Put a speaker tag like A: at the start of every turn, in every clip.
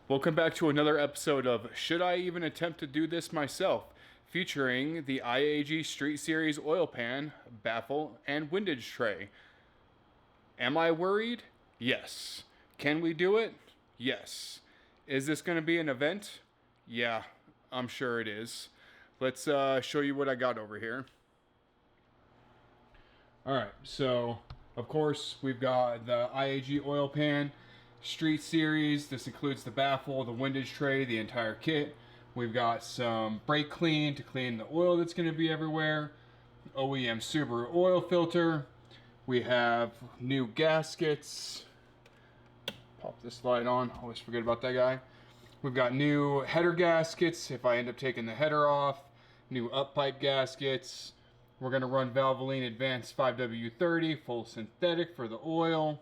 A: Welcome back to another episode of Should I Even Attempt to Do This Myself? Featuring the IAG Street Series Oil Pan, Baffle, and Windage Tray. Am I worried? Yes. Can we do it? Yes. Is this going to be an event? Yeah, I'm sure it is. Let's show you what I got over here. Alright, so of course we've got the IAG Oil Pan Street Series. This includes the baffle, the windage tray, the entire kit. We've got some brake clean to clean the oil that's going to be everywhere. OEM Subaru oil filter. We have new gaskets. Pop this light on. Always forget about that guy. We've got new header gaskets if I end up taking the header off. New up-pipe gaskets. We're going to run Valvoline Advanced 5W30 full synthetic for the oil.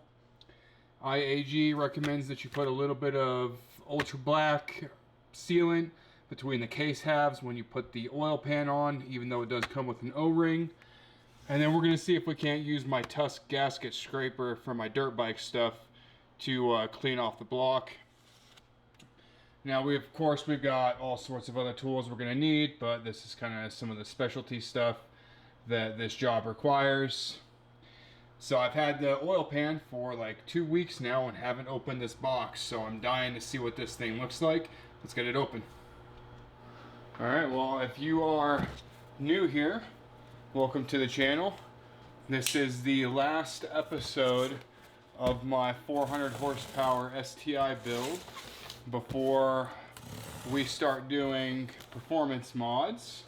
A: IAG recommends that you put a little bit of ultra black sealant between the case halves when you put the oil pan on, even though it does come with an O-ring. And then we're going to see if we can't use my Tusk gasket scraper for my dirt bike stuff to clean off the block. Now of course we've got all sorts of other tools we're going to need, but this is kind of some of the specialty stuff that this job requires. So I've had the oil pan for like 2 weeks now and haven't opened this box, so I'm dying to see what this thing looks like. Let's get it open. Alright, well, if you are new here, welcome to the channel. This is the last episode of my 400 horsepower STI build before we start doing performance mods.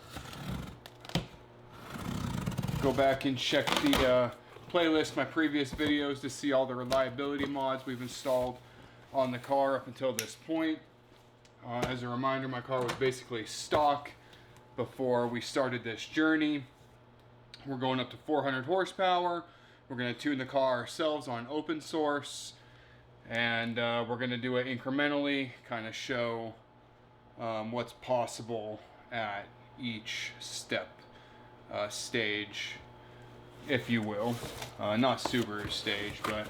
A: Go back and check the playlist, my previous videos, to see all the reliability mods we've installed on the car up until this point. As a reminder, my car was basically stock before we started this journey. We're going up to 400 horsepower. We're going to tune the car ourselves on open source, and we're going to do it incrementally, kind of show what's possible at each step, stage, if you will. Not Subaru stage, but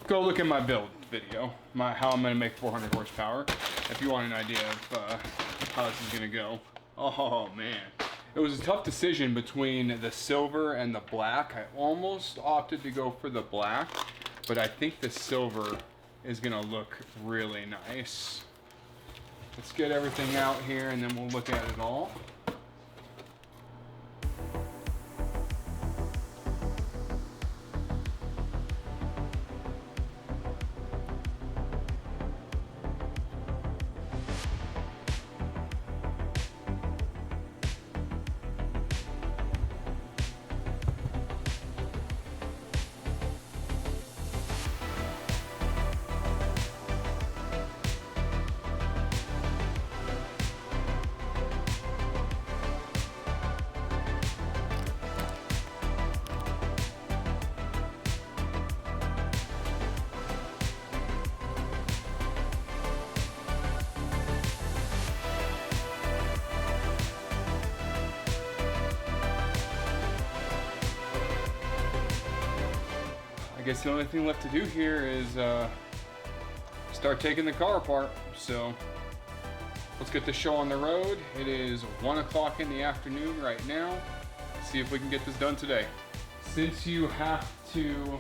A: go look at my build video, how I'm going to make 400 horsepower, if you want an idea of how this is going to go. Oh man, it was a tough decision between the silver and the black. I almost opted to go for the black, but I think the silver is going to look really nice. Let's get everything out here and then we'll look at it all. I guess the only thing left to do here is start taking the car apart. So let's get the show on the road. It is 1 o'clock in the afternoon right now. Let's see if we can get this done today. Since you have to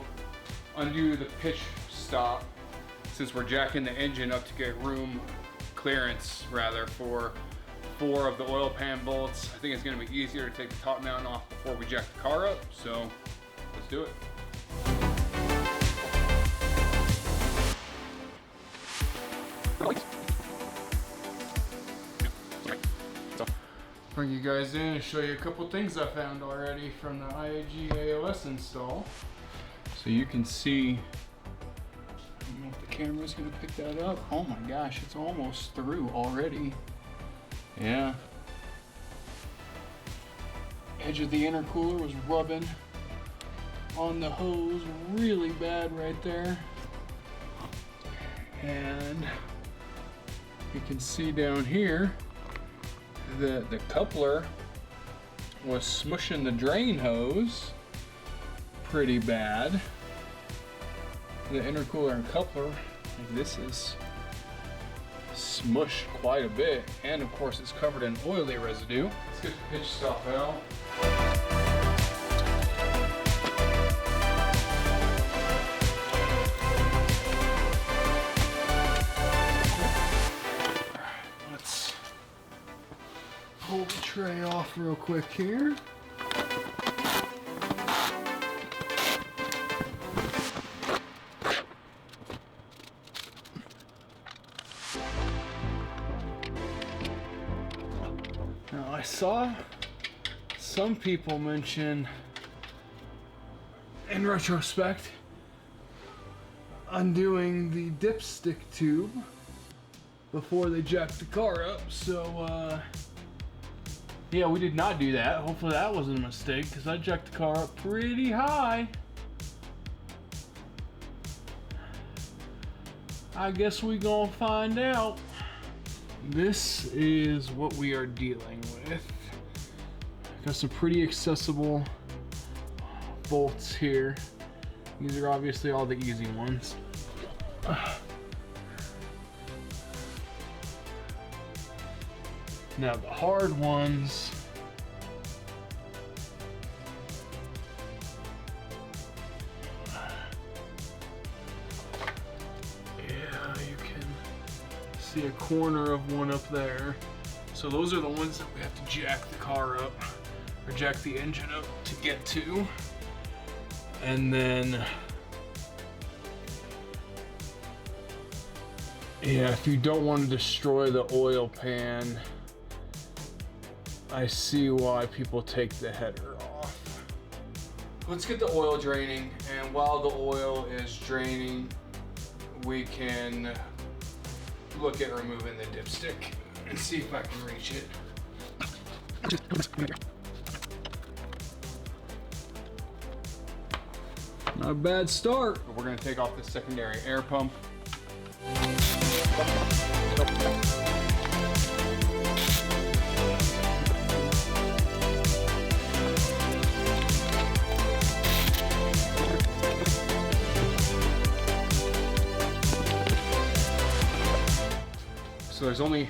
A: undo the pitch stop, since we're jacking the engine up to get room clearance rather for 4 of the oil pan bolts, I think it's going to be easier to take the top mount off before we jack the car up. So let's do it. Bring you guys in and show you a couple things I found already from the IAG AOS install. So you can see, I don't know if the camera's gonna pick that up. Oh my gosh, it's almost through already. Yeah. Edge of the intercooler was rubbing on the hose really bad right there. And you can see down here that the coupler was smushing the drain hose pretty bad. The intercooler and coupler, like this is smushed quite a bit, and of course it's covered in oily residue. Let's get the pitch stop out. Let's pull the tray off real quick here. Now I saw some people mention in retrospect undoing the dipstick tube before they jacked the car up, so yeah, we did not do that. Hopefully that wasn't a mistake, because I jacked the car up pretty high. I guess we gonna find out. This is what we are dealing with. Got some pretty accessible bolts here. These are obviously all the easy ones. Now the hard ones, yeah, you can see a corner of one up there. So those are the ones that we have to jack the car up, or jack the engine up to get to. And then, yeah, if you don't want to destroy the oil pan, I see why people take the header off. Let's get the oil draining, and while the oil is draining, we can look at removing the dipstick and see if I can reach it. Not a bad start. We're gonna take off the secondary air pump. So there's only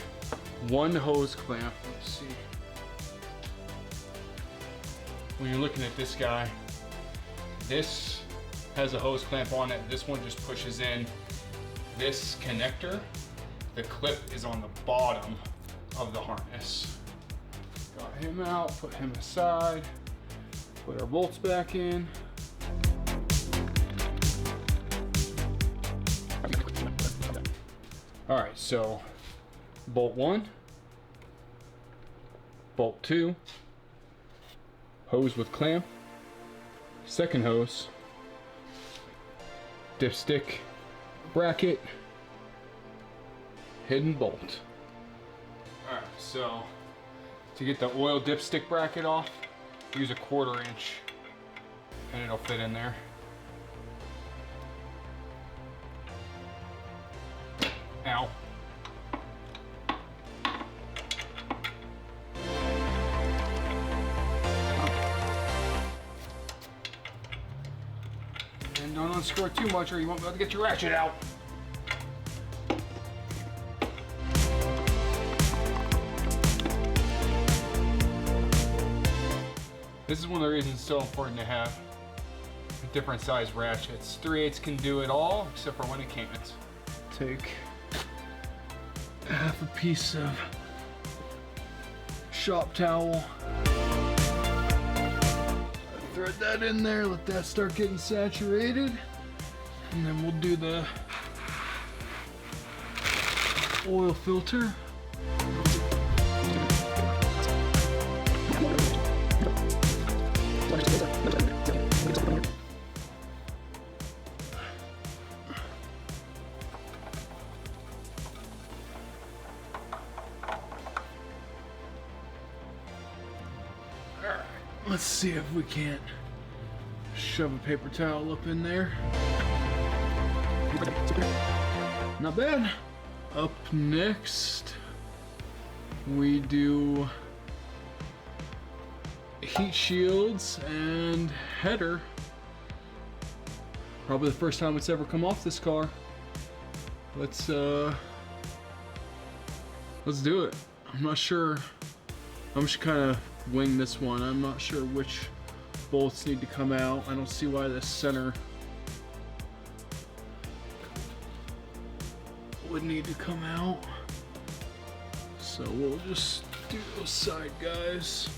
A: one hose clamp. Let's see. When you're looking at this guy, this has a hose clamp on it. This one just pushes in. This connector, the clip is on the bottom of the harness. Got him out, put him aside, put our bolts back in. All right, so bolt 1, bolt 2, hose with clamp, second hose, dipstick, bracket, hidden bolt. All right, so to get the oil dipstick bracket off, use a 1/4 inch and it'll fit in there. Ow. And don't unscrew it too much or you won't be able to get your ratchet out. This is one of the reasons it's so important to have different size ratchets. 3/8 can do it all, except for when it can't. Take half a piece of shop towel. Thread that in there, let that start getting saturated, and then we'll do the oil filter. Let's see if we can't shove a paper towel up in there. Not bad. Up next, we do heat shields and header. Probably the first time it's ever come off this car. Let's let's do it. I'm not sure. I'm just kind of wing this one. I'm not sure which bolts need to come out. I don't see why the center would need to come out. So we'll just do those side guys.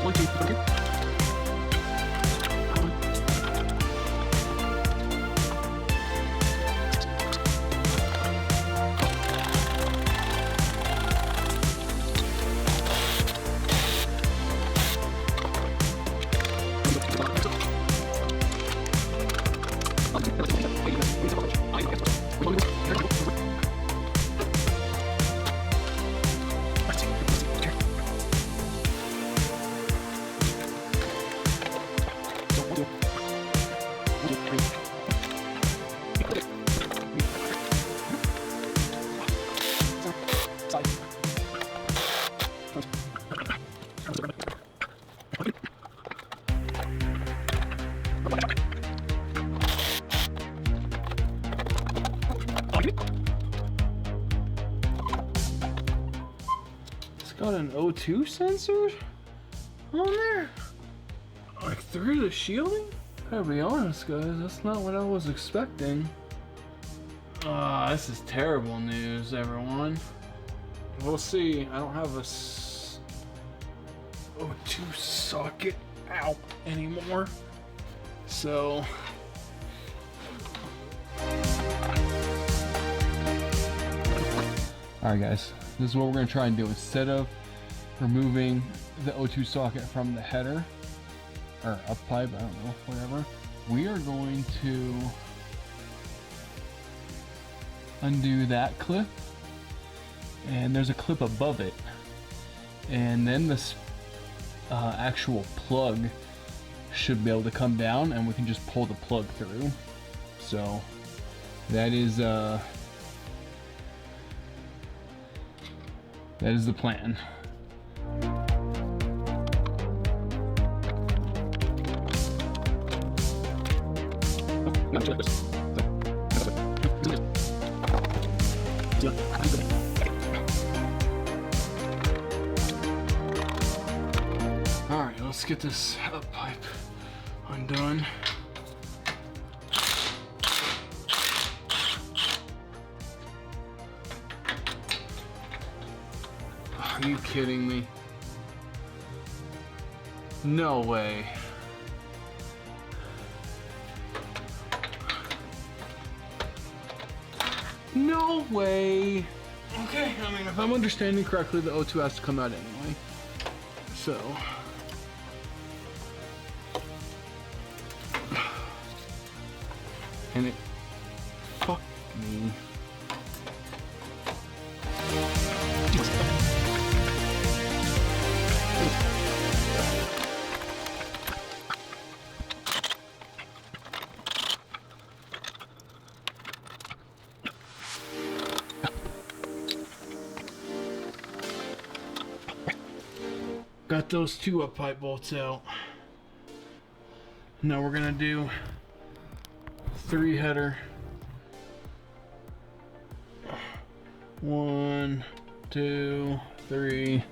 A: One, two, three. Got an O2 sensor on there? Like through the shielding? Gotta be honest, guys, that's not what I was expecting. This is terrible news, everyone. We'll see. I don't have a O2 socket out anymore. So alright guys, this is what we're going to try and do. Instead of removing the O2 socket from the header, or up-pipe, I don't know, whatever, we are going to undo that clip, and there's a clip above it, and then this actual plug should be able to come down, and we can just pull the plug through. So that is the plan. All right, let's get this up pipe undone. Are you kidding me? No way. No way. Okay, I mean, if I'm understanding correctly, the O2 has to come out anyway. So. And it fucked me. Got those two up-pipe bolts out. Now we're gonna do 3 header. 1, 2, 3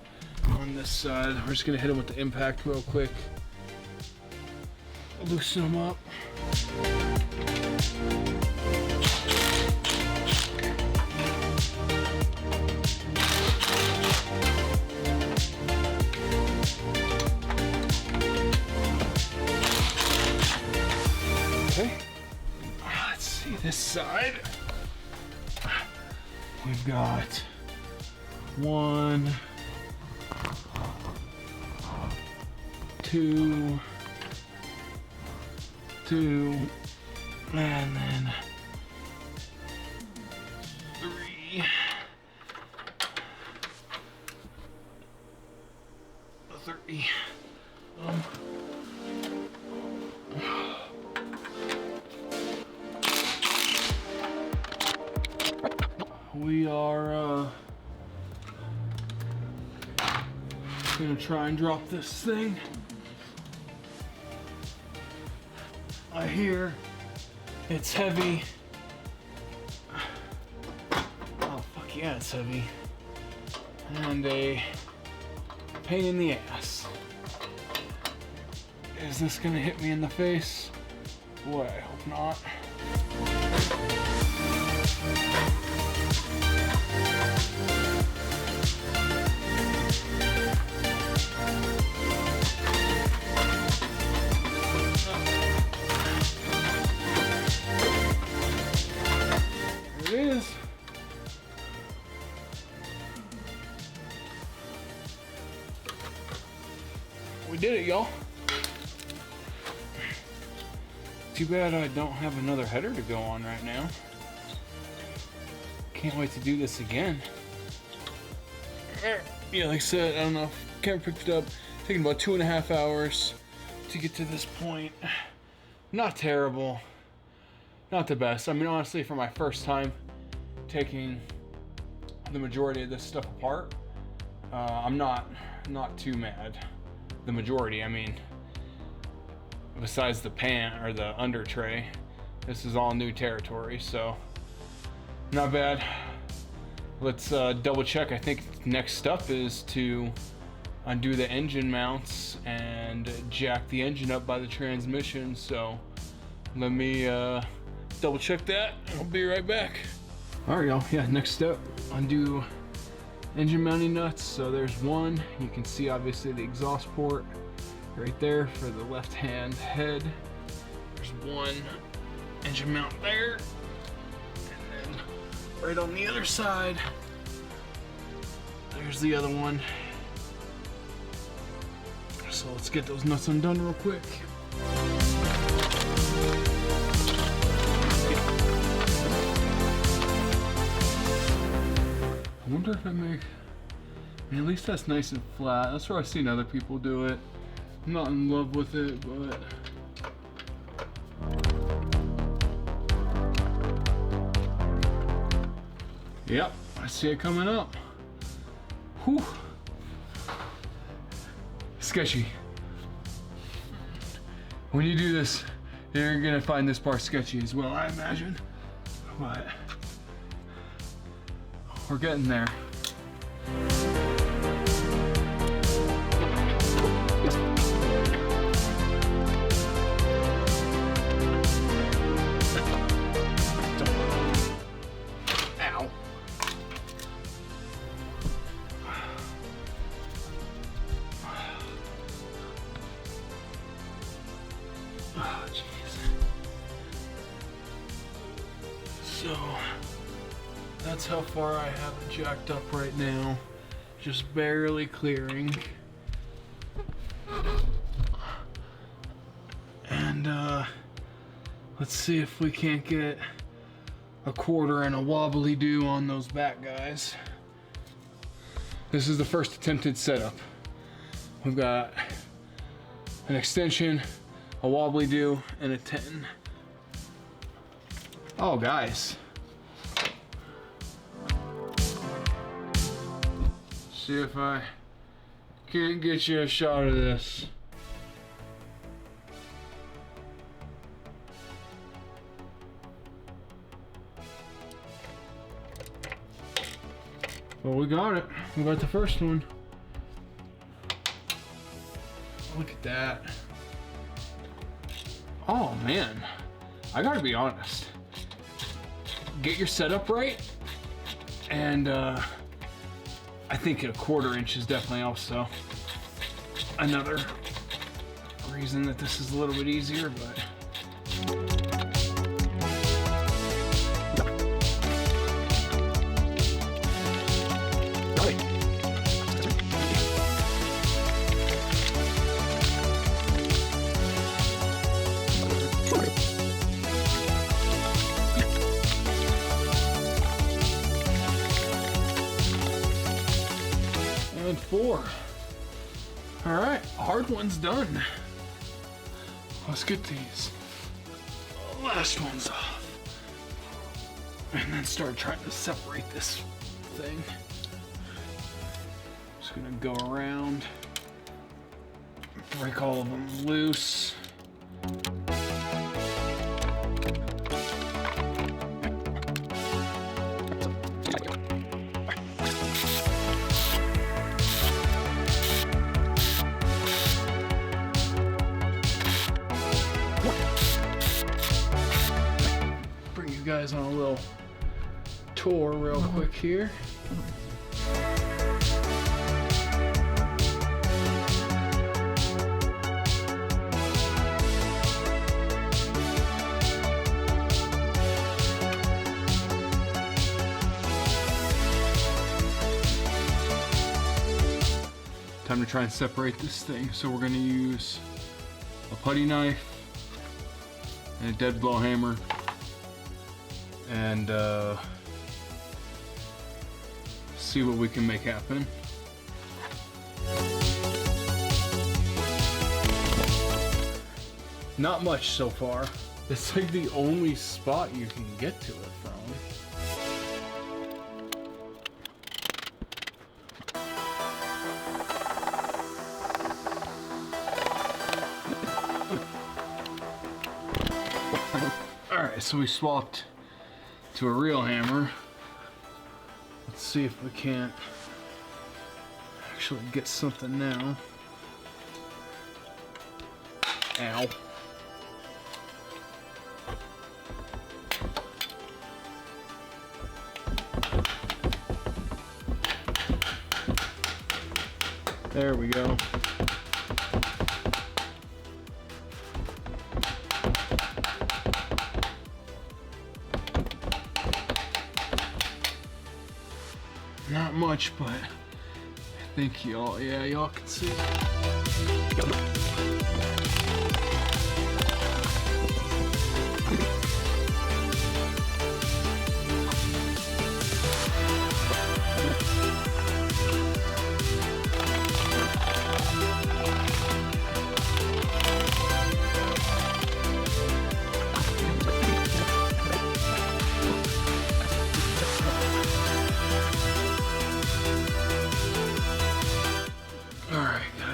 A: on this side. We're just gonna hit them with the impact real quick. Loosen them up. This side, we've got 1, 2, 2, and then 3. 3. We are gonna try and drop this thing. I hear it's heavy yeah, it's heavy. And a pain in the ass. Is this gonna hit me in the face? Boy, I hope not. There it is. We did it, y'all. Too bad I don't have another header to go on right now. Can't wait to do this again. Yeah, like I said, I don't know if camera picked it up. Taking about 2.5 hours to get to this point. Not terrible. Not the best. I mean, honestly, for my first time taking the majority of this stuff apart, I'm not too mad. The majority, I mean, besides the pan or the under tray, this is all new territory, so not bad. Let's double check. I think next up is to undo the engine mounts and jack the engine up by the transmission, so let me double check that. I'll be right back. All right, y'all. Yeah, next step, undo engine mounting nuts. So there's one. You can see obviously the exhaust port right there for the left hand head. There's one engine mount there, and then right on the other side there's the other one. So let's get those nuts undone real quick. I wonder if I make, I mean, at least that's nice and flat. That's where I've seen other people do it. I'm not in love with it, but yep, I see it coming up. Whew. Sketchy. When you do this, you're gonna find this part sketchy as well, I imagine. But we're getting there. Ow. Oh, jeez. So that's how far I have it jacked up right now. Just barely clearing. And let's see if we can't get a quarter and a wobbly do on those back guys. This is the first attempted setup. We've got an extension, a wobbly do, and a 10. Oh, guys. See if I can't get you a shot of this. Well, we got it. We got the first one. Look at that. Oh man, I gotta be honest. Get your setup right, and I think a quarter inch is definitely also another reason that this is a little bit easier, but and 4. All right, hard one's done. Let's get these last ones off and then start trying to separate this thing. Just gonna go around, break all of them loose. guys on a little tour real quick here. Time to try and separate this thing. So we're gonna use a putty knife and a dead blow hammer and see what we can make happen. Not much so far. It's like the only spot you can get to it from. Alright, so we swapped to a real hammer. Let's see if we can't actually get something now. Ow. There we go. Not much, but I think y'all can see.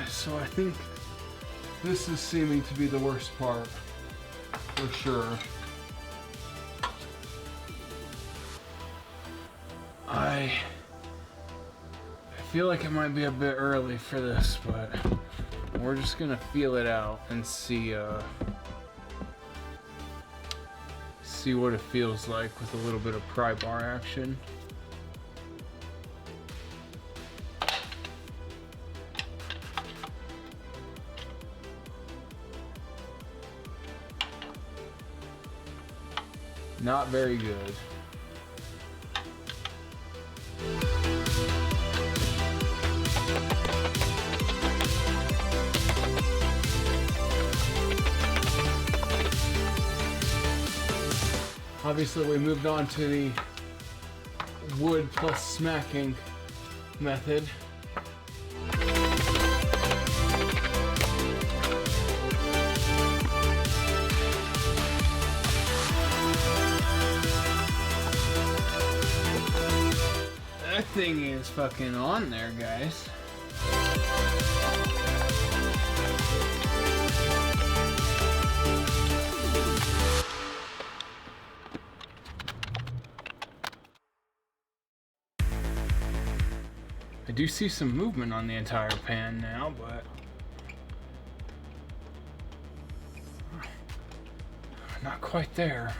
A: So I think this is seeming to be the worst part, for sure. I feel like it might be a bit early for this, but we're just gonna feel it out and see what it feels like with a little bit of pry bar action. Not very good. Obviously, we moved on to the wood plus smacking method. That thing is fucking on there, guys. I do see some movement on the entire pan now, but not quite there.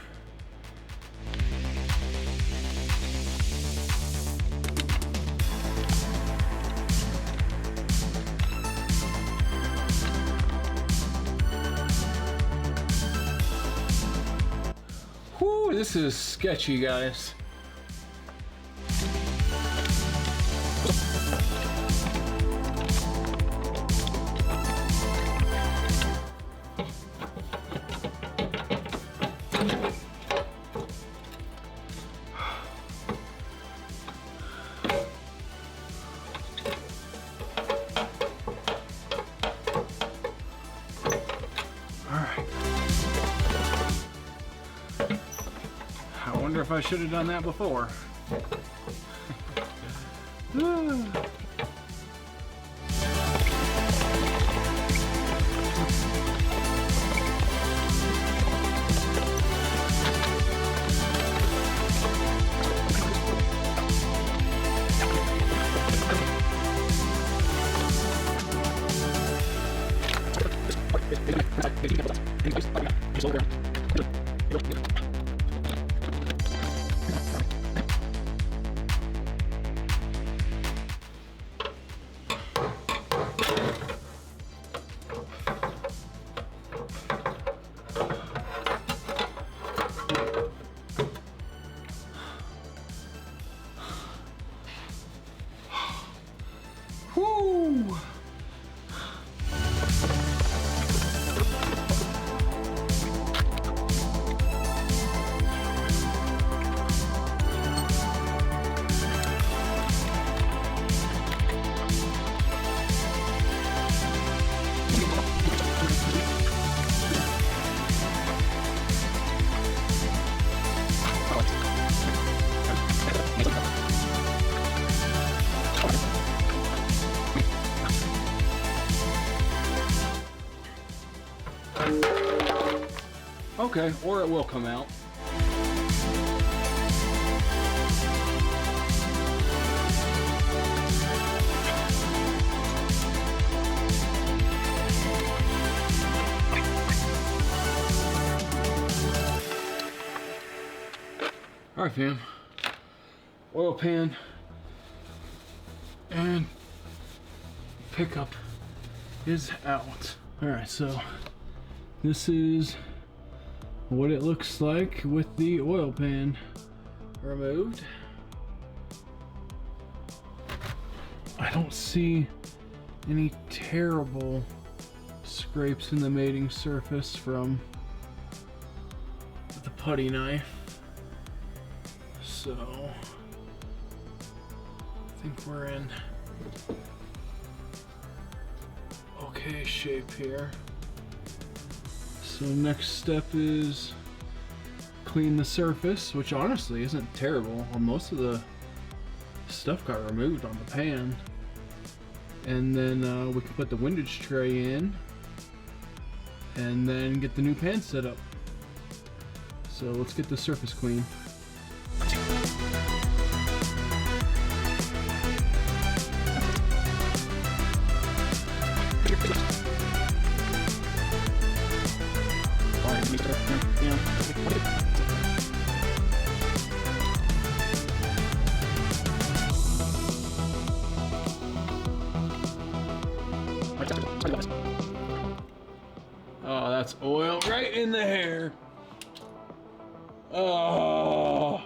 A: Whew, this is sketchy, guys. I wonder if I should have done that before. Okay, or it will come out. All right, fam. Oil pan and pickup is out. All right, so this is what it looks like with the oil pan removed. I don't see any terrible scrapes in the mating surface from the putty knife, so I think we're in okay shape here. So next step is clean the surface, which honestly isn't terrible. Most of the stuff got removed on the pan. And then we can put the windage tray in and then get the new pan set up. So let's get the surface clean. Oh, that's oil right in the hair. Oh,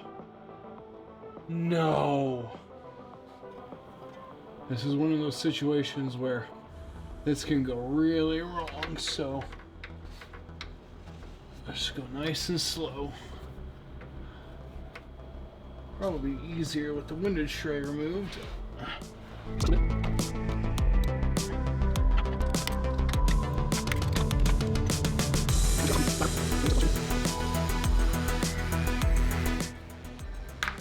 A: no. This is one of those situations where this can go really wrong, so let's go nice and slow. Probably easier with the windage tray removed.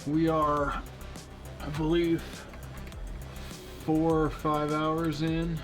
A: We are, I believe, 4 or 5 hours in.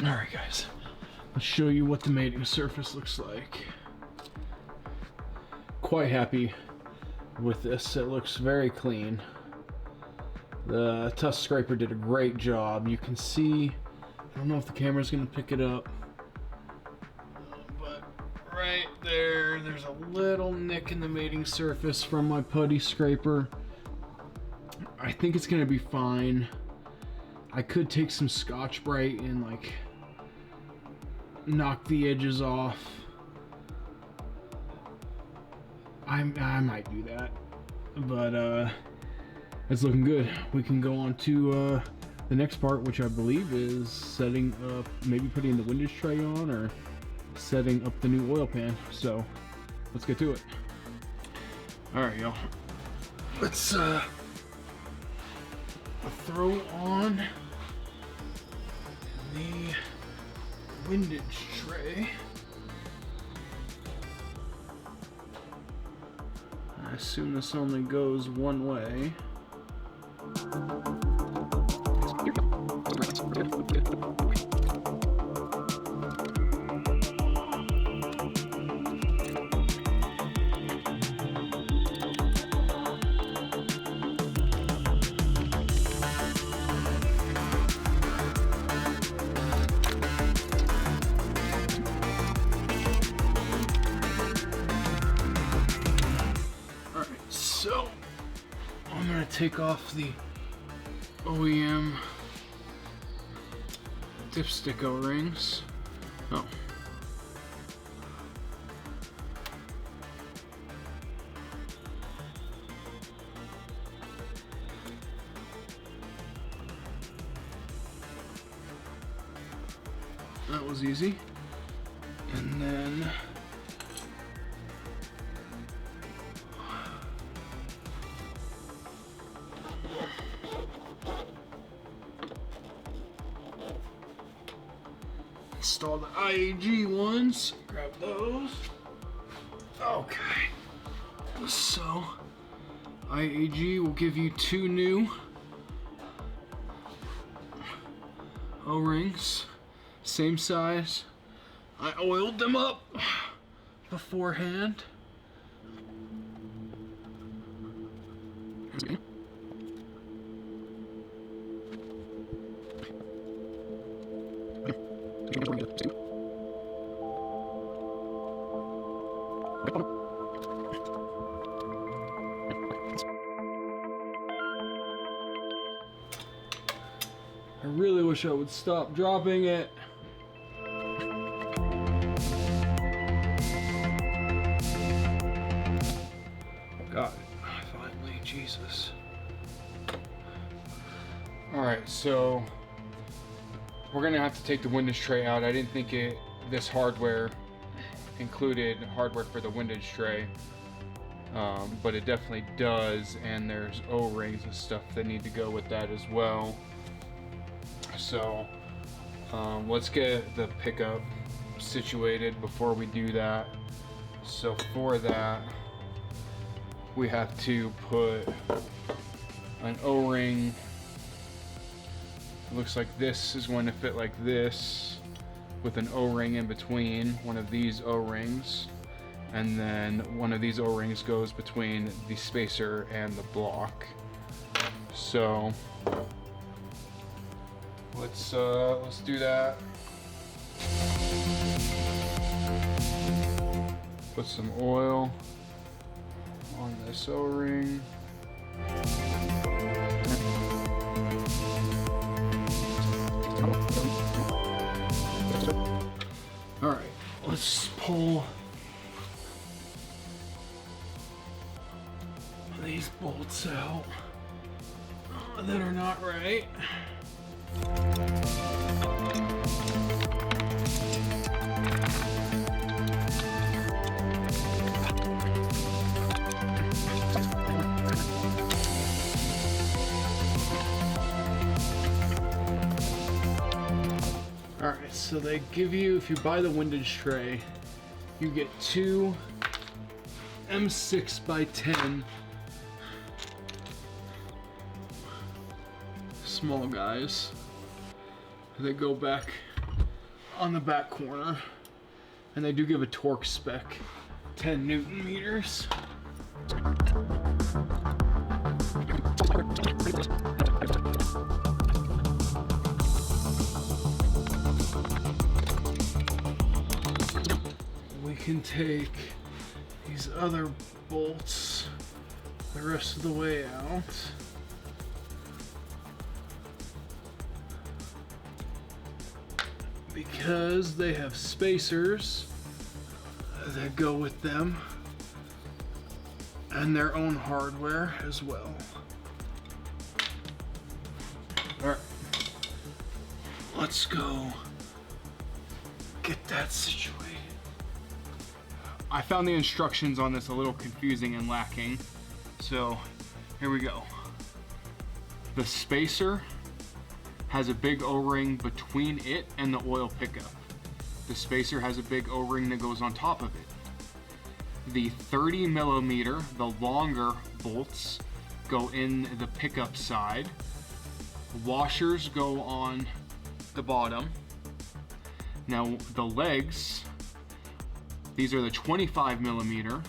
A: Alright guys, let's show you what the mating surface looks like. Quite happy with this. It looks very clean. The tusk scraper did a great job. You can see, I don't know if the camera's going to pick it up, but right there's a little nick in the mating surface from my putty scraper. I think it's going to be fine. I could take some Scotch-Brite and like knock the edges off. I might do that, but it's looking good. We can go on to the next part, which I believe is setting up, maybe putting the windage tray on or setting up the new oil pan. So let's get to it. All right, y'all. Let's throw on the windage tray. I assume this only goes one way. So I'm going to take off the OEM dipstick O-rings. Oh. That was easy. And then install the IAG ones. Grab those. Okay. So, IAG will give you 2 new O-rings, same size. I oiled them up beforehand. I really wish I would stop dropping it. Got it. Finally, Jesus. Alright, so we're gonna have to take the Windage tray out. I didn't think this hardware included hardware for the Windage tray, but it definitely does, and there's O-rings and stuff that need to go with that as well. So let's get the pickup situated before we do that. So for that, we have to put an O-ring. It looks like this is going to fit like this, with an O-ring in between one of these O-rings, and then one of these O-rings goes between the spacer and the block. So let's do that. Put some oil on this O-ring. All right, let's pull these bolts out that are not right. Alright, so they give you, if you buy the Windage tray, you get 2 M6x10 small guys. They go back on the back corner, and they do give a torque spec, 10 Newton meters. We can take these other bolts the rest of the way out. Because they have spacers that go with them and their own hardware as well. All right, let's go get that situated. I found the instructions on this a little confusing and lacking, so here we go. The spacer has a big O-ring between it and the oil pickup. The spacer has a big O-ring that goes on top of it. The 30 millimeter, the longer bolts, go in the pickup side. Washers go on the bottom. Now the legs, these are the 25 millimeter.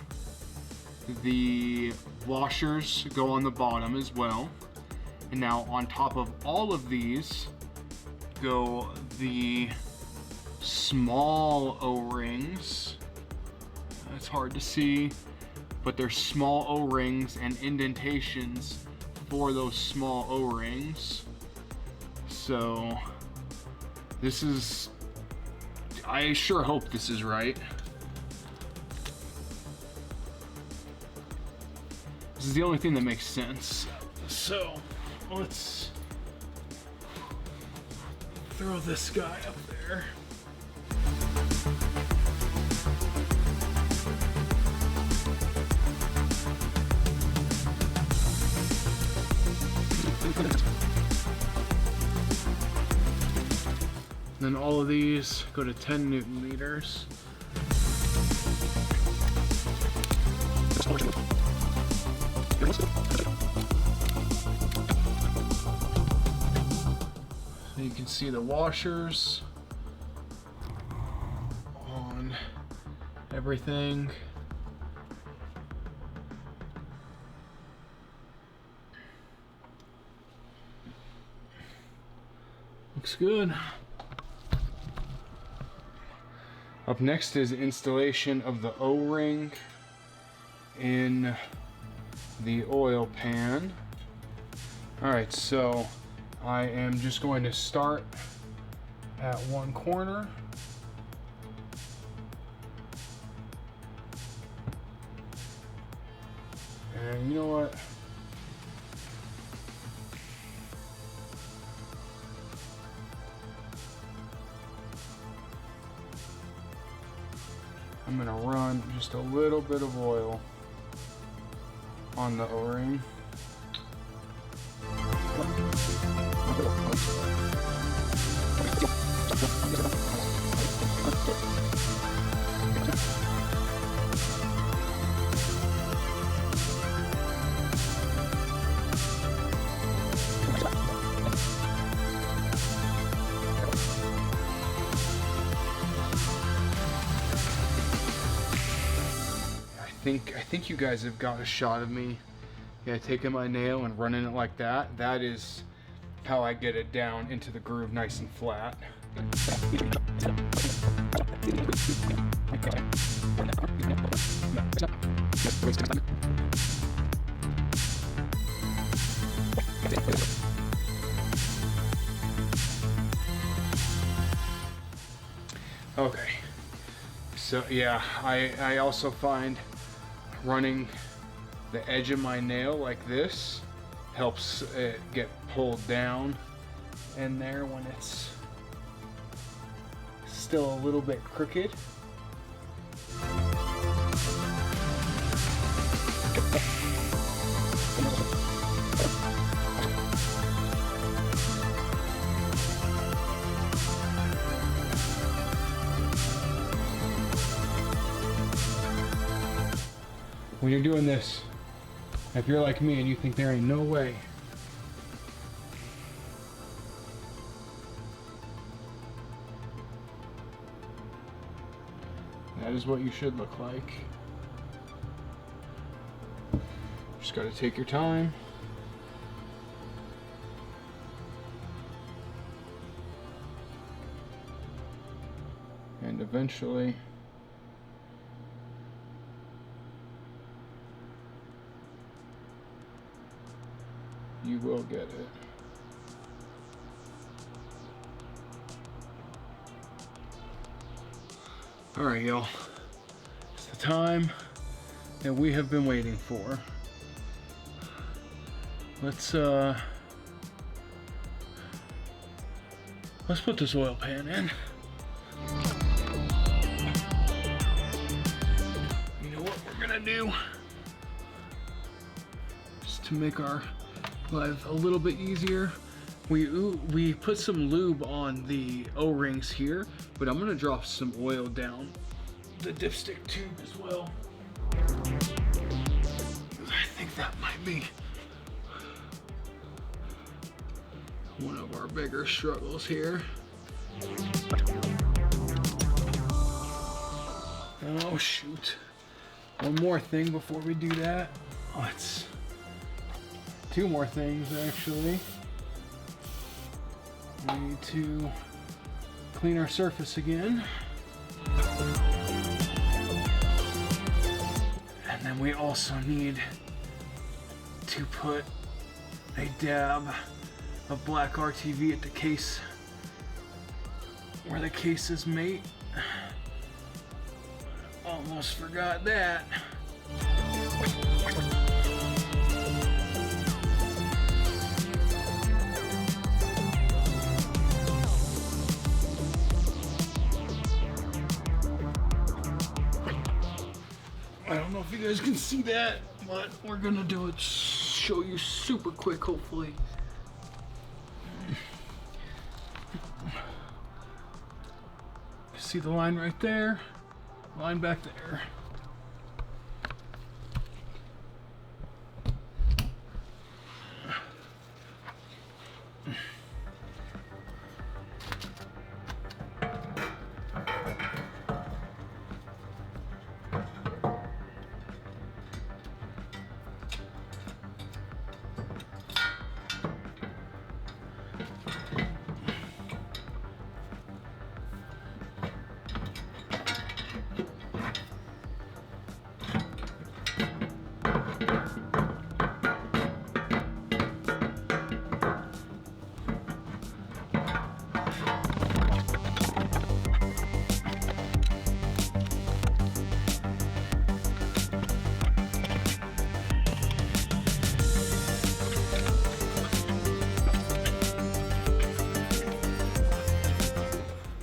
A: The washers go on the bottom as well. And now on top of all of these go the small O-rings. It's hard to see, but there's small O-rings and indentations for those small O-rings. So this is, I sure hope this is right. This is the only thing that makes sense. So let's throw this guy up there. and all of these go to 10 Newton meters. So you can see the washers on everything. Looks good. Up next is installation of the O-ring in the oil pan. Alright, so I am just going to start at one corner. And you know what? I'm gonna run just a little bit of oil on the O-ring. I think you guys have got a shot of me, taking my nail and running it like that. That is how I get it down into the groove nice and flat. Okay, so yeah, I also find running the edge of my nail like this helps it get pulled down in there when it's still a little bit crooked. When you're doing this, if you're like me and you think there ain't no way that is what you should look like. Just gotta take your time. And eventually you will get it. All right, y'all. It's the time that we have been waiting for. Let's put this oil pan in. You know what we're gonna do? Just to make our life a little bit easier, we put some lube on the O-rings here, but I'm gonna drop some oil down the dipstick tube as well. I think that might be one of our bigger struggles here. Oh shoot. One more thing before we do that. Let's two more things actually. We need to clean our surface again. And then we also need to put a dab of black RTV at the case where the cases mate. Almost forgot that. I don't know if you guys can see that, but we're gonna do it, show you super quick, hopefully. See the line right there, line back there.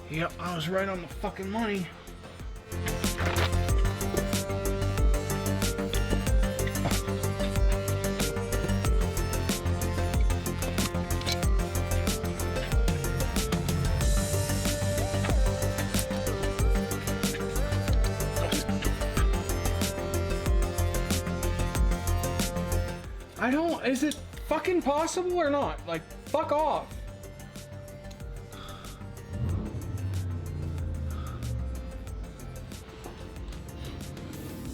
A: Yep, I was right on the fucking money. Is it fucking possible or not? Like, fuck off.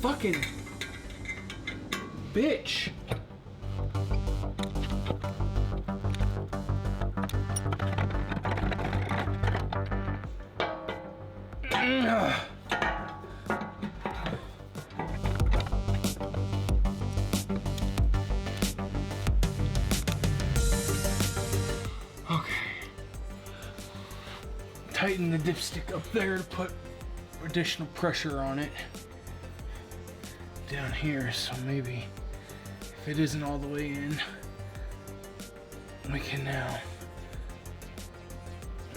A: Fucking bitch. Okay. Tighten the dipstick up there to put additional pressure on it. Down here, so maybe if it isn't all the way in, we can now,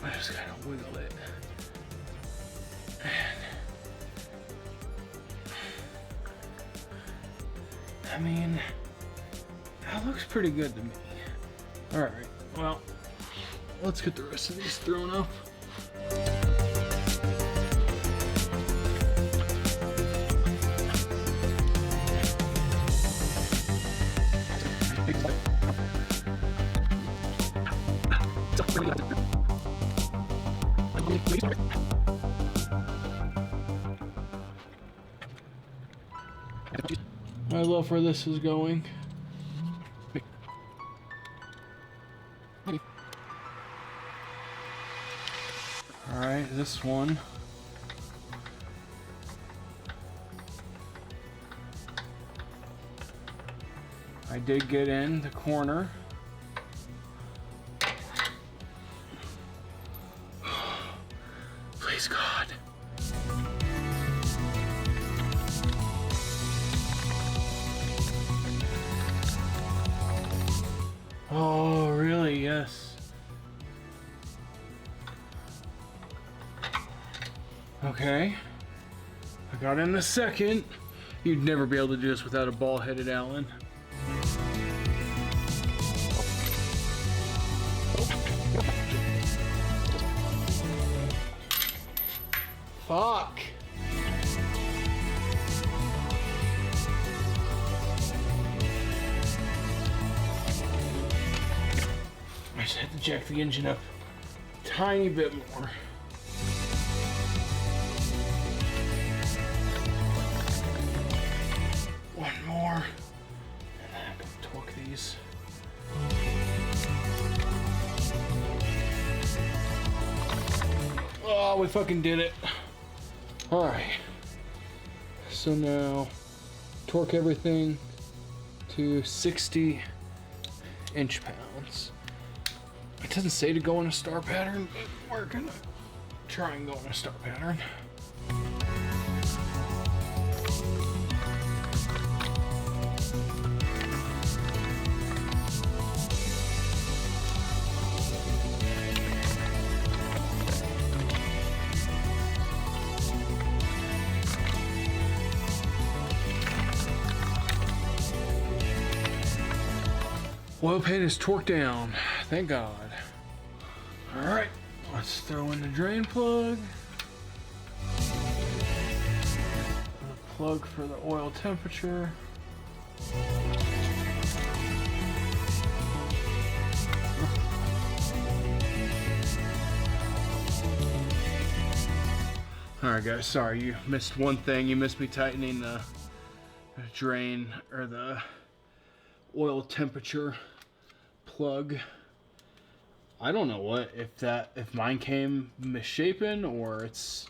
A: I just gotta wiggle it. And, I mean, that looks pretty good to me. All right, well, let's get the rest of these thrown up. I love where this is going. Alright, this one. I did get in the corner. Please, God. Oh, really? Yes. Okay. I got in the second. You'd never be able to do this without a ball-headed Allen. Fuck. I just had to jack the engine up a tiny bit more. One more. And then I'm gonna torque these. Oh, we fucking did it. All right. So now torque everything to 60 inch-pounds. It doesn't say to go in a star pattern, but we're gonna try and go in a star pattern. Oil pan is torqued down, thank God. All right, let's throw in the drain plug. plug for the oil temperature. Alright guys, sorry you missed one thing. You missed me tightening the drain or the oil temperature plug. I don't know if mine came misshapen or it's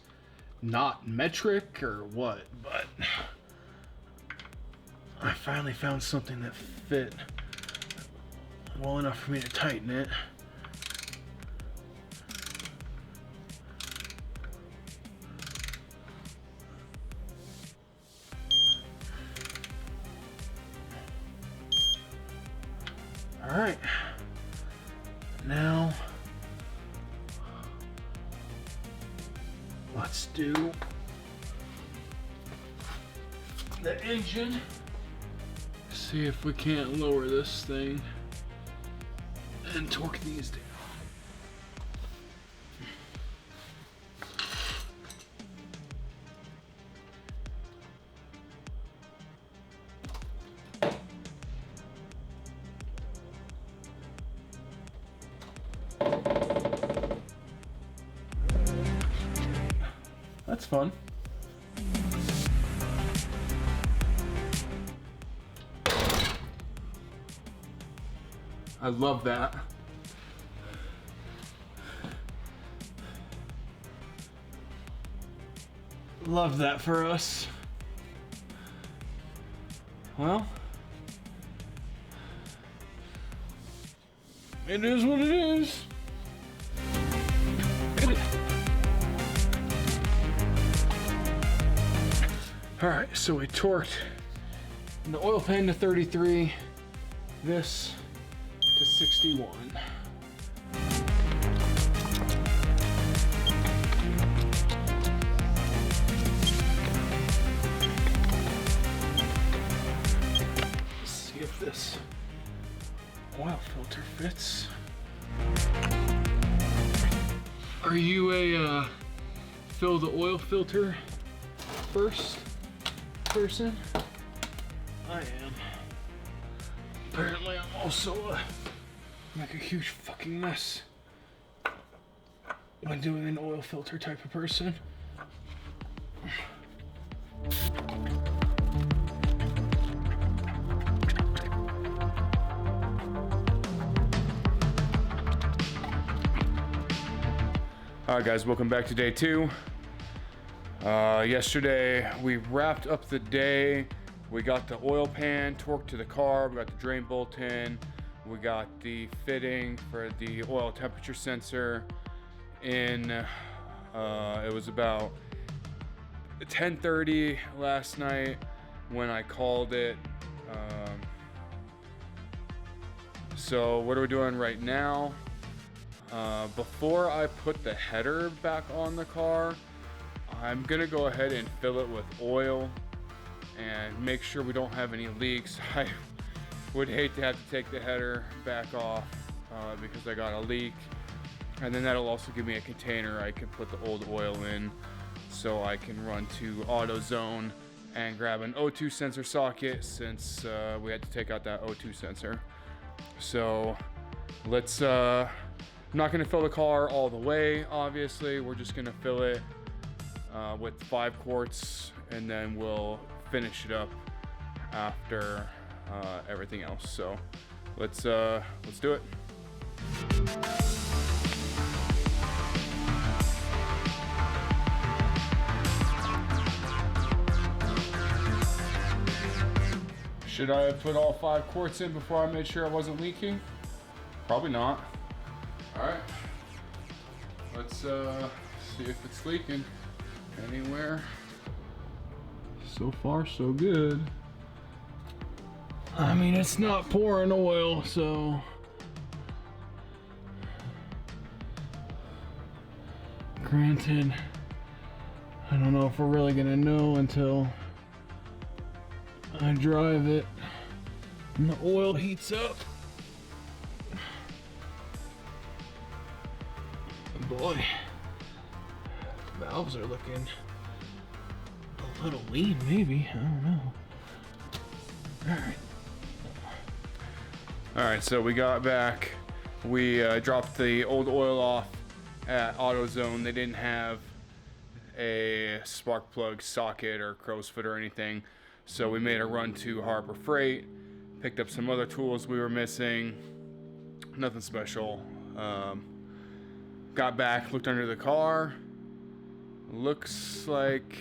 A: not metric or what, but I finally found something that fit well enough for me to tighten it. All right, now let's do the engine. See if we can't lower this thing and torque these down. That's fun. I love that. Love that for us. Well, it is what it is. All right, so we torqued the oil pan to 33, this to 61. Let's see if this oil filter fits. Are you a fill the oil filter first person? I am. Apparently I'm also make a huge fucking mess when doing an oil filter type of person. Alright guys, welcome back to day 2. Yesterday we wrapped up the day. We got the oil pan torqued to the car, we got the drain bolt in, we got the fitting for the oil temperature sensor in. It was about 10:30 last night when I called it. So what are we doing right now? Before I put the header back on the car, I'm gonna go ahead and fill it with oil and make sure we don't have any leaks. I would hate to have to take the header back off because I got a leak. And then that'll also give me a container I can put the old oil in so I can run to AutoZone and grab an O2 sensor socket since we had to take out that O2 sensor. So let's, I'm not gonna fill the car all the way, obviously. We're just gonna fill it with 5 quarts and then we'll finish it up after everything else. So let's do it. Should I have put all 5 quarts in before I made sure I wasn't leaking? Probably not. All right, let's see if it's leaking anywhere. So far, so good. I mean, it's not pouring oil, so. Granted, I don't know if we're really gonna know until I drive it and the oil heats up. Boy, valves are looking a A little lean, maybe. I don't know. All right, so we got back. We dropped the old oil off at AutoZone. They didn't have a spark plug socket or crow's foot or anything, so we made a run to Harbor Freight, picked up some other tools we were missing. Nothing special. Got back, looked under the car. Looks like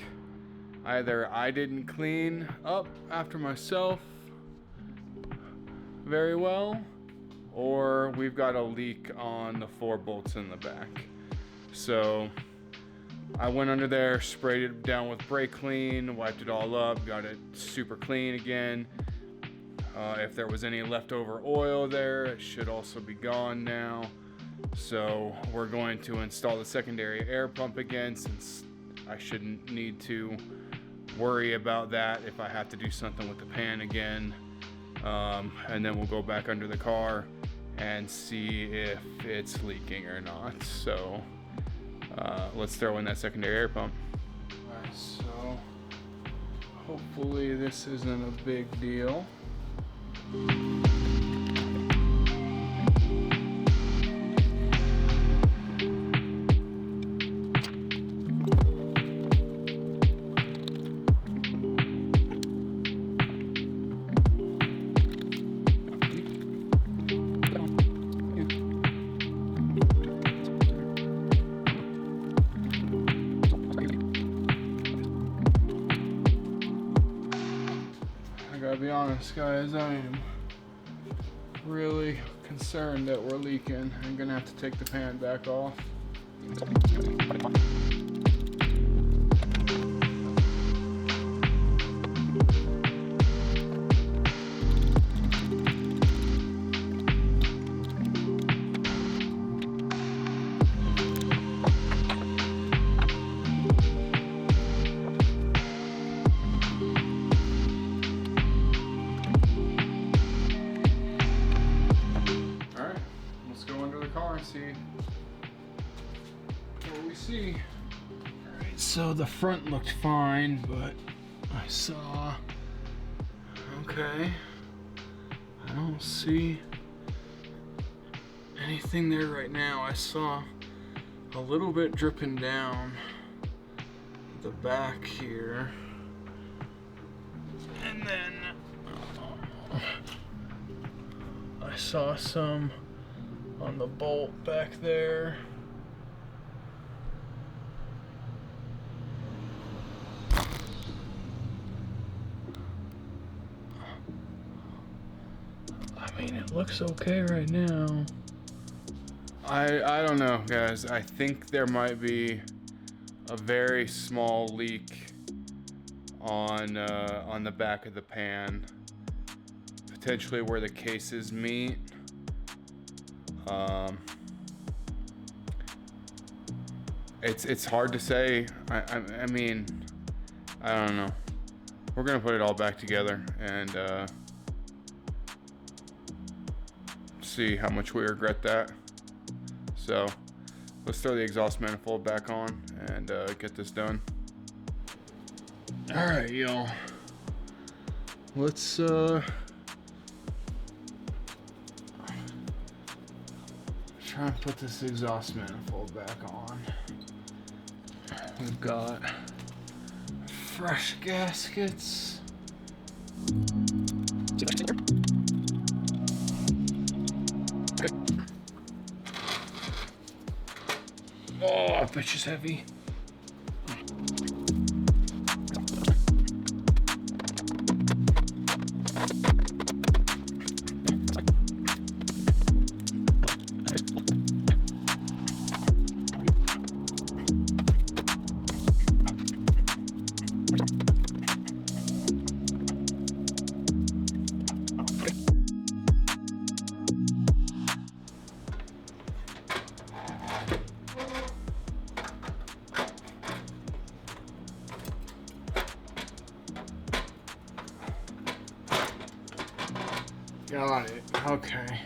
A: either I didn't clean up after myself very well, or we've got a leak on the 4 bolts in the back. So I went under there, sprayed it down with brake clean, wiped it all up, got it super clean again. If there was any leftover oil there, it should also be gone now. So we're going to install the secondary air pump again, since I shouldn't need to worry about that if I have to do something with the pan again. And then we'll go back under the car and see if it's leaking or not. So let's throw in that secondary air pump. Alright, so hopefully this isn't a big deal. Gotta be honest, guys, I am really concerned that we're leaking. I'm gonna have to take the pan back off. See what we see. Alright, so the front looked fine, but I saw, okay, I don't see anything there right now. I saw a little bit dripping down the back here, and then I saw some on the bolt back there. I mean, it looks okay right now. I don't know, guys. I think there might be a very small leak on the back of the pan, potentially where the cases meet. It's hard to say. I mean, I don't know. We're gonna put it all back together and see how much we regret that. So let's throw the exhaust manifold back on and get this done. All right, y'all. Let's try and put this exhaust manifold back on. We've got fresh gaskets. Oh, I bet she's heavy. Got it. Okay.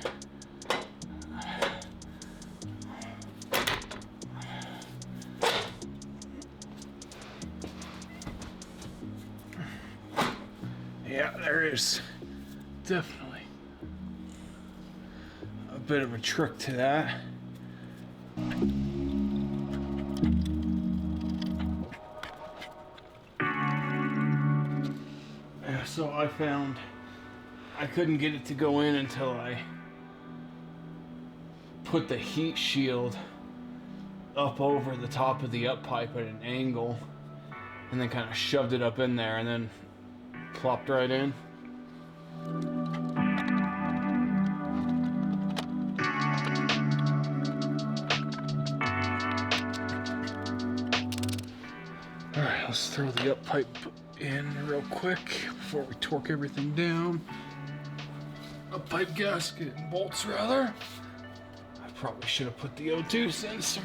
A: there's definitely a bit of a trick to that. Yeah, so I found I couldn't get it to go in until I put the heat shield up over the top of the up pipe at an angle, and then kind of shoved it up in there and then plopped right in. Alright, let's throw the up pipe in real quick before we torque everything down. Up-Pipe Gasket Bolts, rather. I probably should have put the O2 sensor.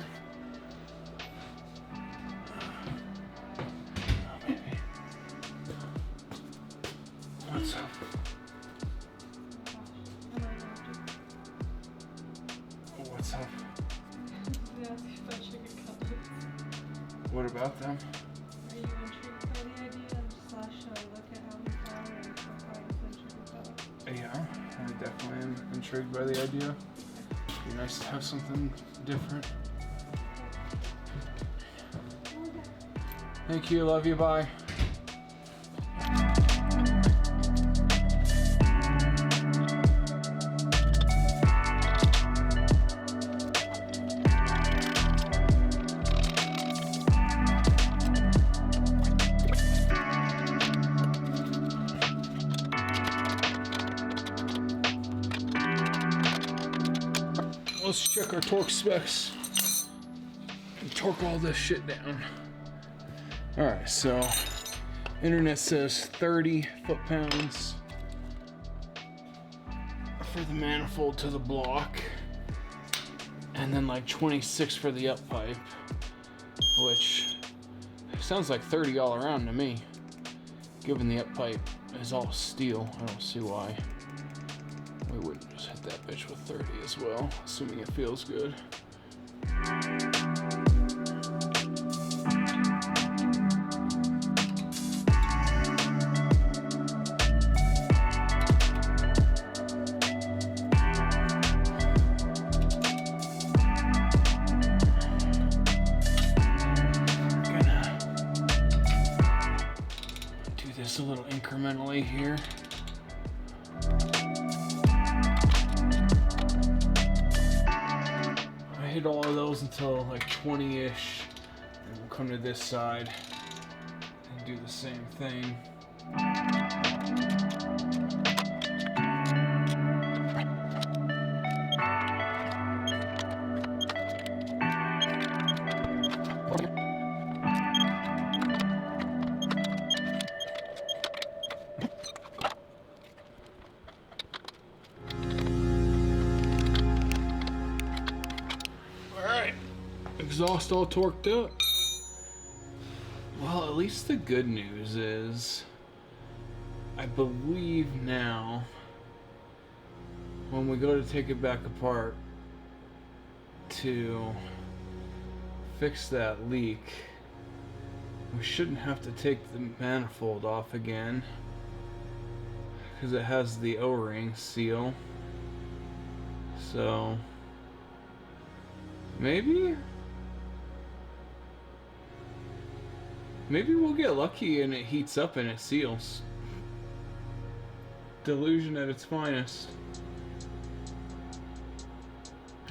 A: What's up? What's up? What about them?
B: Are you intrigued by the idea / look at how we fire and so far as intrigued about it?
A: Yeah, I definitely am intrigued by the idea. It'd be nice to have something different. Thank you, love you, bye. Let's check our torque specs and torque all this shit down. Alright, so internet says 30 foot-pounds for the manifold to the block, and then like 26 for the up pipe, which sounds like 30 all around to me. Given the up pipe is all steel, I don't see why we wouldn't just hit that bitch with 30 as well, assuming it feels good. I'm gonna do this a little incrementally here. Hit all of those until like 20-ish, and we'll come to this side and do the same thing. Exhaust all torqued up. Well, at least the good news is, I believe now, when we go to take it back apart to fix that leak, we shouldn't have to take the manifold off again, because it has the O-ring seal. So maybe we'll get lucky and it heats up and it seals. Delusion at its finest.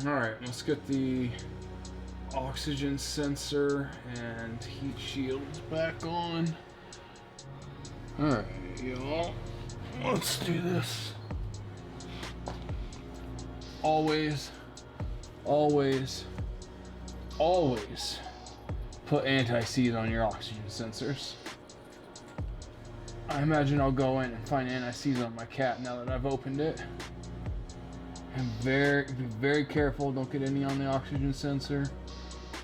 A: Alright, let's get the oxygen sensor and heat shields back on. Alright, y'all. Let's do this. Always put anti-seize on your oxygen sensors. I imagine I'll go in and find anti-seize on my cat now that I've opened it. And be very careful, don't get any on the oxygen sensor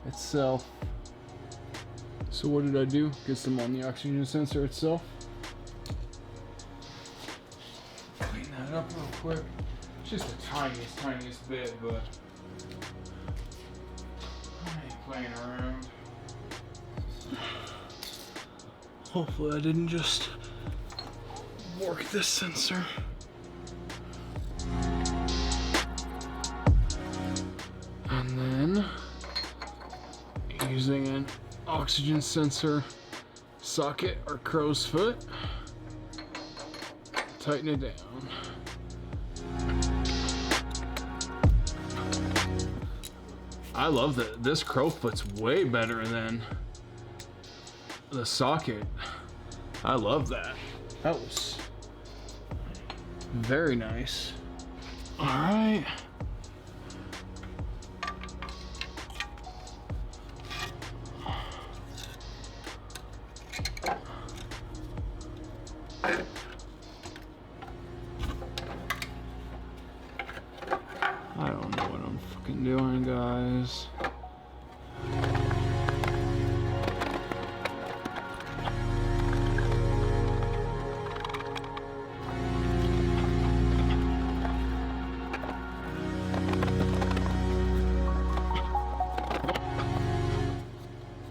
A: itself. So what did I do? Get some on the oxygen sensor itself. Clean that up real quick. Just the tiniest bit, but I ain't playing around. Hopefully I didn't just work this sensor. And then using an oxygen sensor socket or crow's foot, tighten it down. I love that this crow foot's way better than the socket. I love that. That was very nice. All right. I don't know what I'm fucking doing, guys.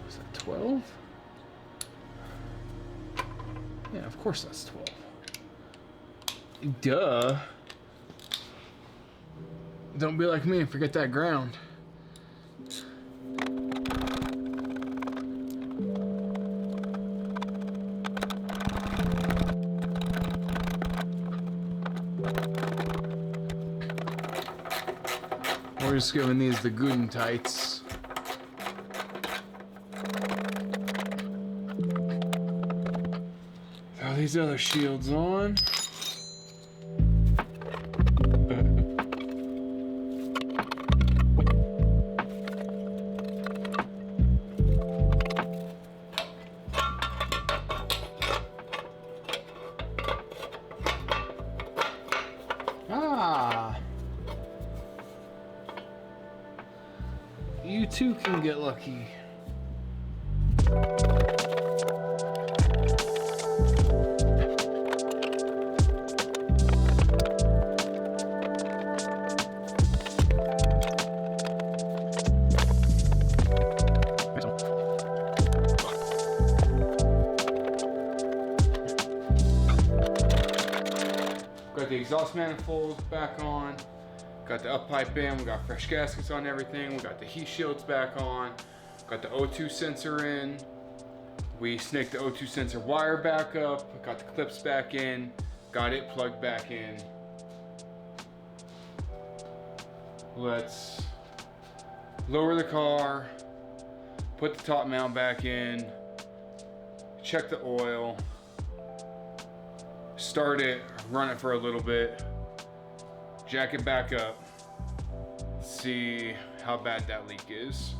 A: Was that 12? Yeah, of course that's 12. Duh. Don't be like me and forget that ground. We're just giving these the Guden tights. Throw these other shields on. You too can get lucky. Got the exhaust manifold back on. Got the up-pipe in, we got fresh gaskets on everything, we got the heat shields back on, got the O2 sensor in, we snaked the O2 sensor wire back up, got the clips back in, got it plugged back in. Let's lower the car, put the top mount back in, check the oil, start it, run it for a little bit, jack it back up, see how bad that leak is.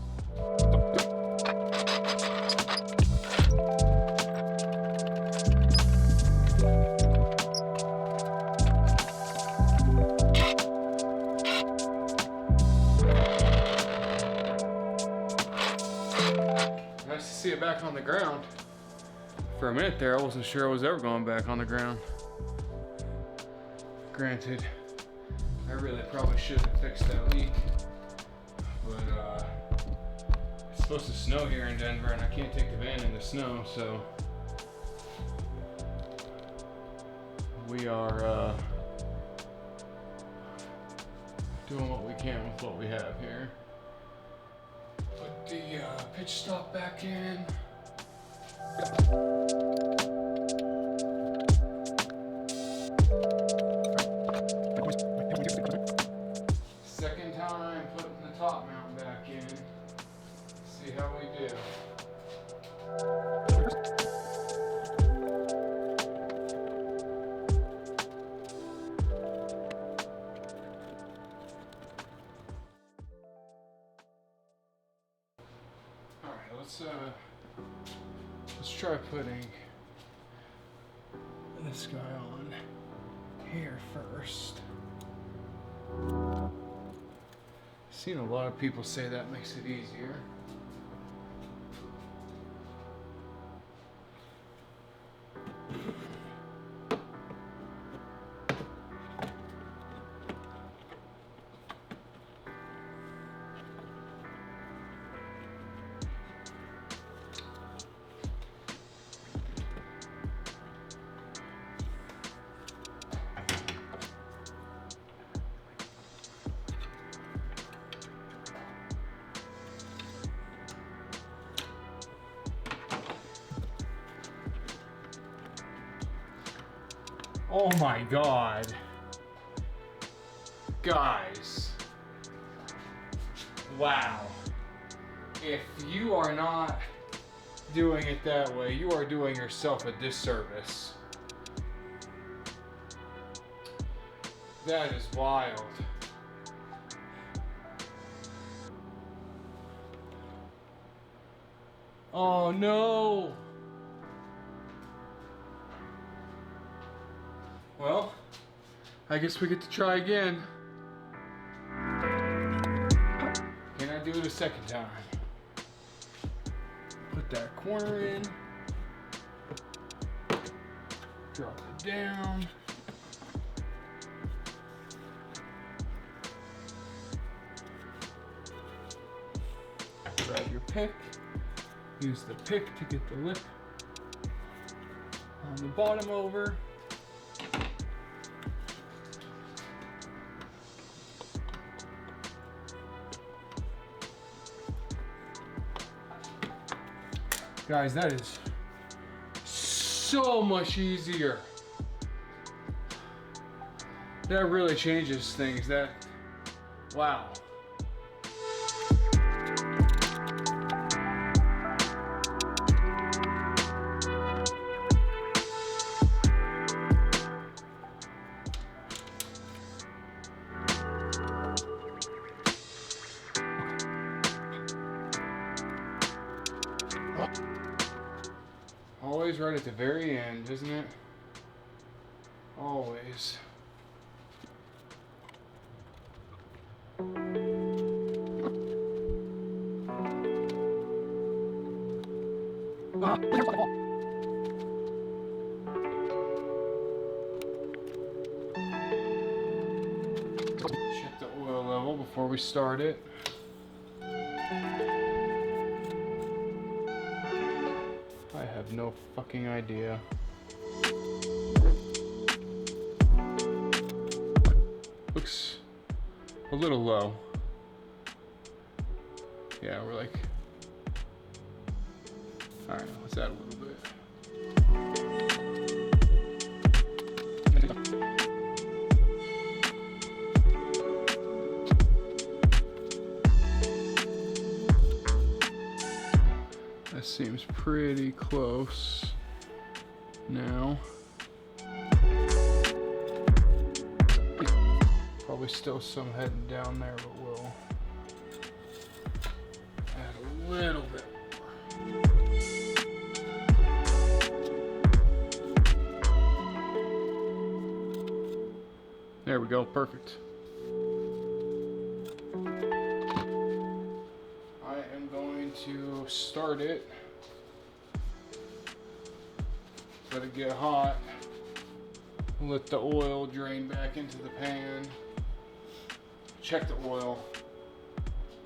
A: Nice to see it back on the ground. For a minute there, I wasn't sure I was ever going back on the ground. Granted, I really probably should have fixed that leak, but it's supposed to snow here in Denver and I can't take the van in the snow, so we are doing what we can with what we have here. Put the pitch stop back in. Second time putting the top mount back in. See how we do. Alright, let's try putting this guy on here first. Seen a lot of people say that makes it easier. Oh my God. Guys. Wow. If you are not doing it that way, you are doing yourself a disservice. That is wild. Oh no. Well, I guess we get to try again. Can I do it a second time? Put that corner in. Drop it down. Grab your pick. Use the pick to get the lip on the bottom over. Guys, that is so much easier. That really changes things. Wow. Always right at the very end, isn't it? Always. Check the oil level before we start it. I have no fucking idea. Looks a little low. Yeah, we're like, all right, let's add a little bit. That seems pretty close now. Probably still some heading down there, but we'll add a little bit more. There we go, perfect. I am going to start it. Let it get hot. Let the oil drain back into the pan. Check the oil,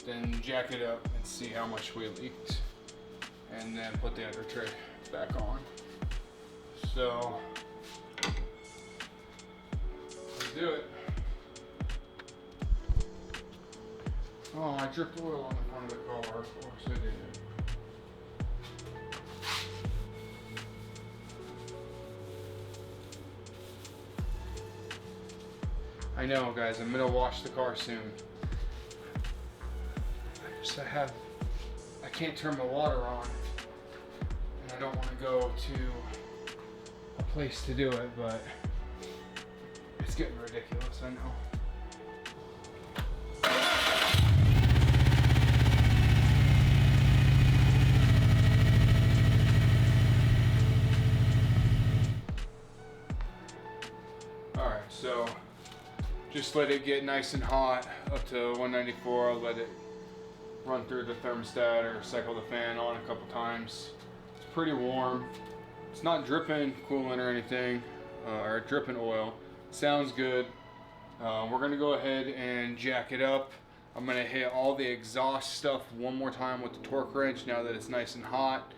A: then jack it up and see how much we leaked, and then put the under tray back on. So let's do it. Oh, I dripped oil on the front of the car. Of course I did. I know, guys, I'm gonna wash the car soon. I can't turn my water on, and I don't want to go to a place to do it, but it's getting ridiculous, I know. Alright, so just let it get nice and hot up to 194. Let it run through the thermostat or cycle the fan on a couple times. It's pretty warm. It's not dripping coolant or anything, or dripping oil. Sounds good. We're gonna go ahead and jack it up. I'm gonna hit all the exhaust stuff one more time with the torque wrench now that it's nice and hot.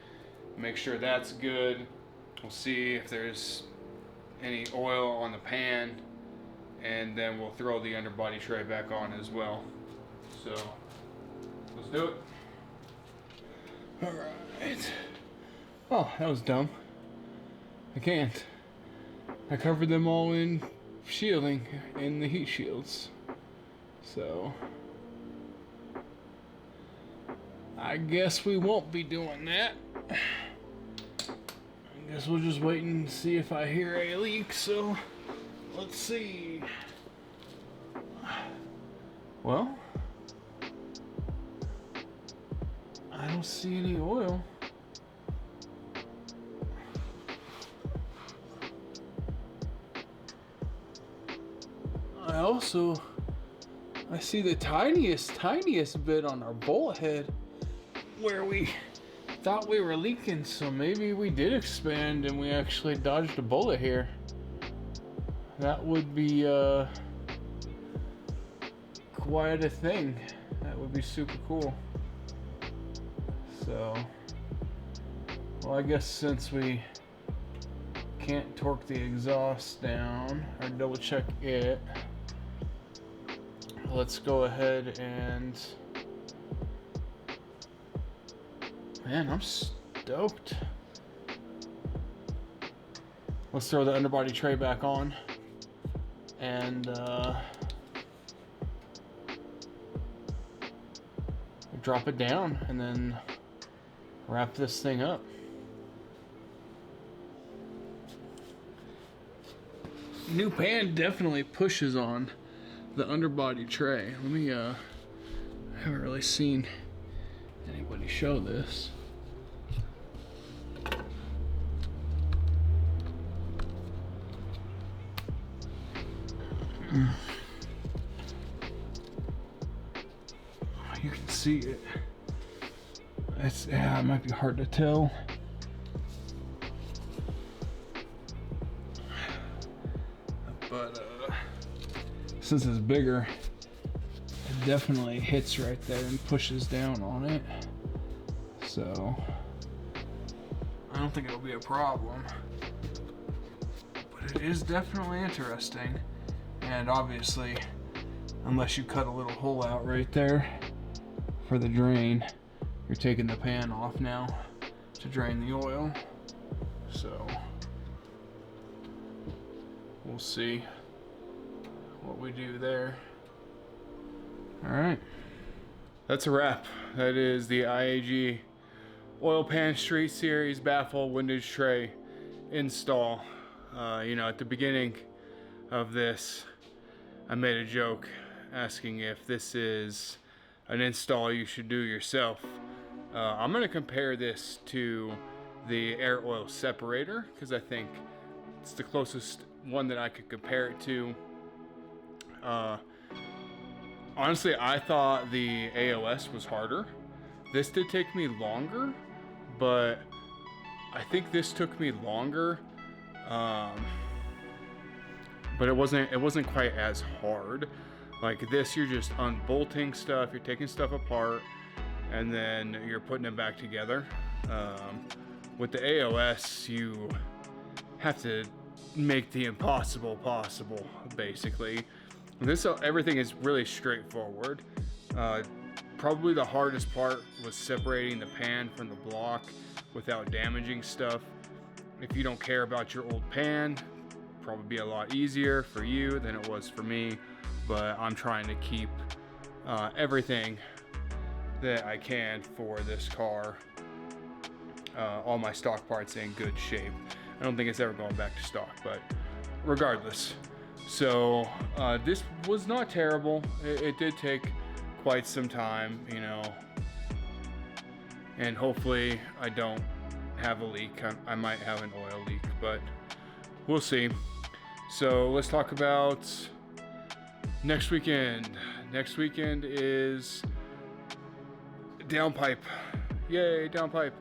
A: Make sure that's good. We'll see if there's any oil on the pan, and then we'll throw the underbody tray back on as well. So let's do it. All right. Oh, that was dumb. I can't. I covered them all in shielding, in the heat shields. So I guess we won't be doing that. I guess we'll just wait and see if I hear a leak. So let's see. Well, I don't see any oil. I see the tiniest bit on our bolt head where we thought we were leaking, so maybe we did expand and we actually dodged a bullet here. That would be quite a thing. That would be super cool. So, well, I guess since we can't torque the exhaust down or double check it, let's go ahead and, man, I'm stoked. Let's throw the underbody tray back on and drop it down and then wrap this thing up. New pan definitely pushes on the underbody tray. Let me, I haven't really seen anybody show this. You can see it. It's, yeah, it might be hard to tell. But since it's bigger, it definitely hits right there and pushes down on it. So I don't think it'll be a problem. But it is definitely interesting. And obviously, unless you cut a little hole out right there for the drain, you're taking the pan off now to drain the oil. So we'll see what we do there. All right, that's a wrap. That is the IAG Oil Pan Street Series baffle windage tray install. You know, at the beginning of this, I made a joke asking if this is an install you should do yourself. I'm gonna compare this to the air oil separator because I think it's the closest one that I could compare it to. Honestly, I thought the AOS was harder. This did take me longer, but I think this took me longer. But it wasn't quite as hard. Like this, you're just unbolting stuff, you're taking stuff apart, and then you're putting it back together. With the AOS, you have to make the impossible possible, basically. This, everything is really straightforward. Probably the hardest part was separating the pan from the block without damaging stuff. If you don't care about your old pan, probably be a lot easier for you than it was for me, but I'm trying to keep everything that I can for this car, all my stock parts in good shape. I don't think it's ever going back to stock, but regardless. So this was not terrible. It did take quite some time, you know, and hopefully I don't have a leak. I might have an oil leak, but we'll see. So let's talk about next weekend. Next weekend is downpipe. Yay, downpipe.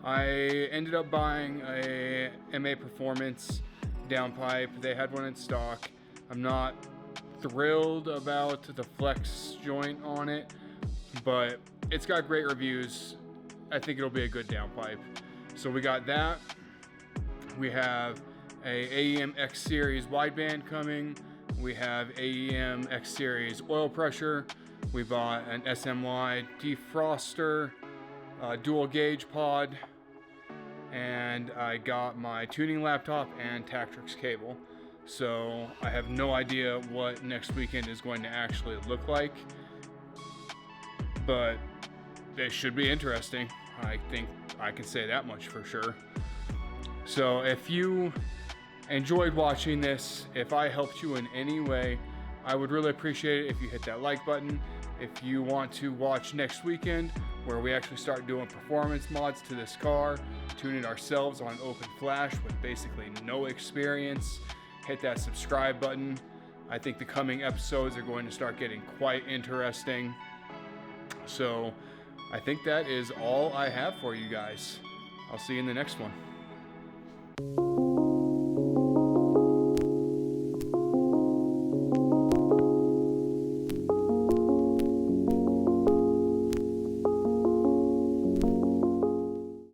A: I ended up buying a MA Performance downpipe. They had one in stock. I'm not thrilled about the flex joint on it, but it's got great reviews. I think it'll be a good downpipe. So we got that. We have a AEM X Series wideband coming. We have AEM X Series oil pressure. We bought an SMY defroster, dual gauge pod, and I got my tuning laptop and Tactrix cable. So I have no idea what next weekend is going to actually look like, but it should be interesting. I think I can say that much for sure. So if you enjoyed watching this, if I helped you in any way, I would really appreciate it if you hit that like button. If you want to watch next weekend, where we actually start doing performance mods to this car, tuning ourselves on open flash with basically no experience, hit that subscribe button. I think the coming episodes are going to start getting quite interesting. So I think that is all I have for you guys. I'll see you in the next one.